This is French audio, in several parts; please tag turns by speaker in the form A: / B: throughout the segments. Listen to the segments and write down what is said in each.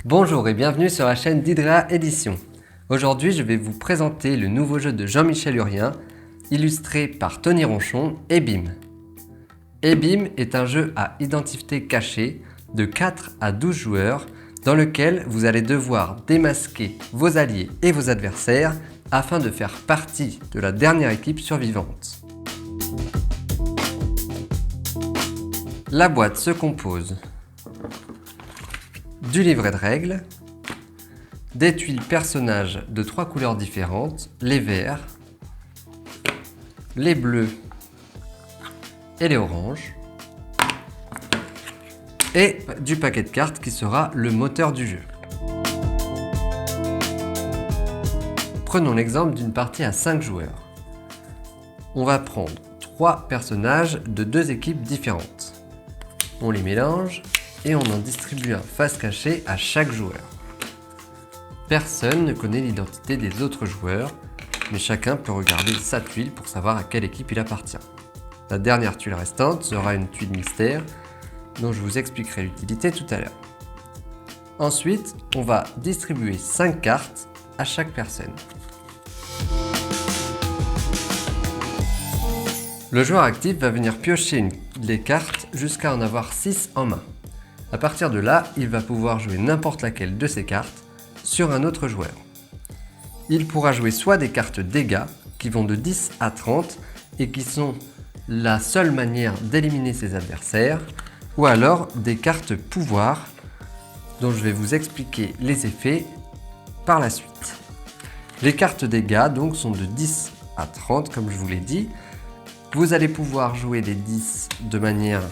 A: Bonjour et bienvenue sur la chaîne d'Hydrea Éditions. Aujourd'hui, je vais vous présenter le nouveau jeu de Jean-Michel Urien, illustré par Tony Ronchon, EBIM. EBIM est un jeu à identité cachée de 4 à 12 joueurs dans lequel vous allez devoir démasquer vos alliés et vos adversaires afin de faire partie de la dernière équipe survivante. La boîte se compose du livret de règles, des tuiles personnages de 3 couleurs différentes, les verts, les bleus et les oranges, et du paquet de cartes qui sera le moteur du jeu. Prenons l'exemple d'une partie à 5 joueurs. On va prendre 3 personnages de 2 équipes différentes. On les mélange et on en distribue un face cachée à chaque joueur. Personne ne connaît l'identité des autres joueurs, mais chacun peut regarder sa tuile pour savoir à quelle équipe il appartient. La dernière tuile restante sera une tuile mystère, dont je vous expliquerai l'utilité tout à l'heure. Ensuite, on va distribuer 5 cartes à chaque personne. Le joueur actif va venir piocher les cartes jusqu'à en avoir 6 en main. À partir de là, il va pouvoir jouer n'importe laquelle de ces cartes sur un autre joueur. Il pourra jouer soit des cartes dégâts qui vont de 10 à 30 et qui sont la seule manière d'éliminer ses adversaires, ou alors des cartes pouvoir dont je vais vous expliquer les effets par la suite. Les cartes dégâts donc sont de 10 à 30 comme je vous l'ai dit. Vous allez pouvoir jouer les 10 de manière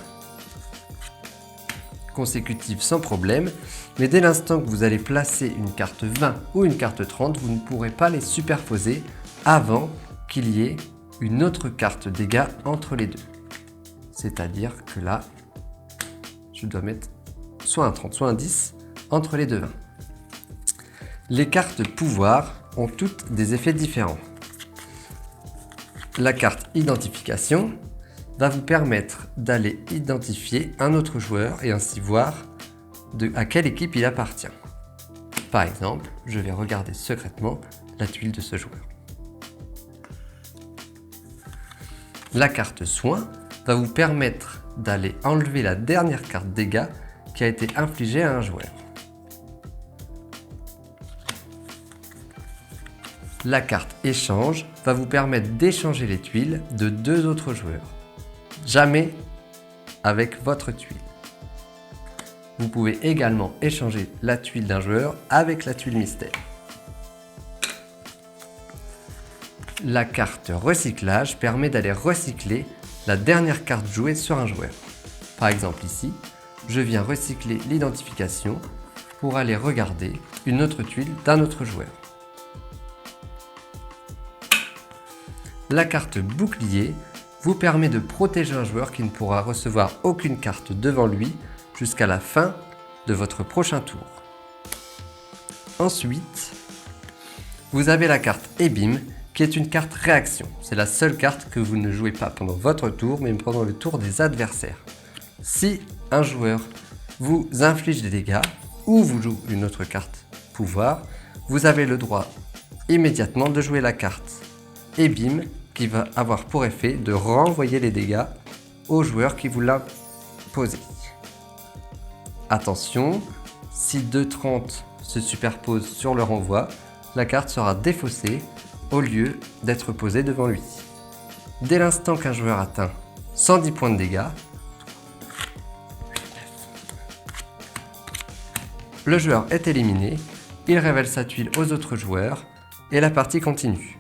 A: consécutive sans problème, mais dès l'instant que vous allez placer une carte 20 ou une carte 30, vous ne pourrez pas les superposer avant qu'il y ait une autre carte dégâts entre les deux. C'est-à-dire que là, je dois mettre soit un 30, soit un 10 entre les deux 20. Les cartes pouvoir ont toutes des effets différents. La carte identification va vous permettre d'aller identifier un autre joueur et ainsi voir à quelle équipe il appartient. Par exemple, je vais regarder secrètement la tuile de ce joueur. La carte soin va vous permettre d'aller enlever la dernière carte dégâts qui a été infligée à un joueur. La carte échange va vous permettre d'échanger les tuiles de 2 autres joueurs. Jamais avec votre tuile. Vous pouvez également échanger la tuile d'un joueur avec la tuile mystère. La carte recyclage permet d'aller recycler la dernière carte jouée sur un joueur. Par exemple ici, je viens recycler l'identification pour aller regarder une autre tuile d'un autre joueur. La carte bouclier vous permet de protéger un joueur qui ne pourra recevoir aucune carte devant lui jusqu'à la fin de votre prochain tour. Ensuite, vous avez la carte EBIM qui est une carte réaction. C'est la seule carte que vous ne jouez pas pendant votre tour mais pendant le tour des adversaires. Si un joueur vous inflige des dégâts ou vous joue une autre carte pouvoir, vous avez le droit immédiatement de jouer la carte EBIM qui va avoir pour effet de renvoyer les dégâts au joueur qui vous l'a posé. Attention, si 2,30 se superposent sur le renvoi, la carte sera défaussée au lieu d'être posée devant lui. Dès l'instant qu'un joueur atteint 110 points de dégâts, le joueur est éliminé, il révèle sa tuile aux autres joueurs et la partie continue.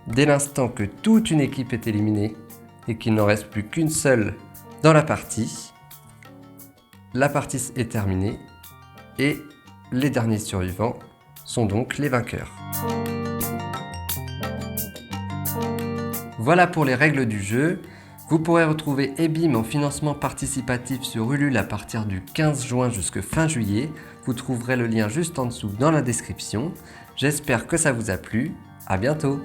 A: Dès l'instant que toute une équipe est éliminée et qu'il n'en reste plus qu'une seule dans la partie est terminée et les derniers survivants sont donc les vainqueurs. Voilà pour les règles du jeu. Vous pourrez retrouver EBIM en financement participatif sur Ulule à partir du 15 juin jusqu'à fin juillet. Vous trouverez le lien juste en dessous dans la description. J'espère que ça vous a plu. À bientôt!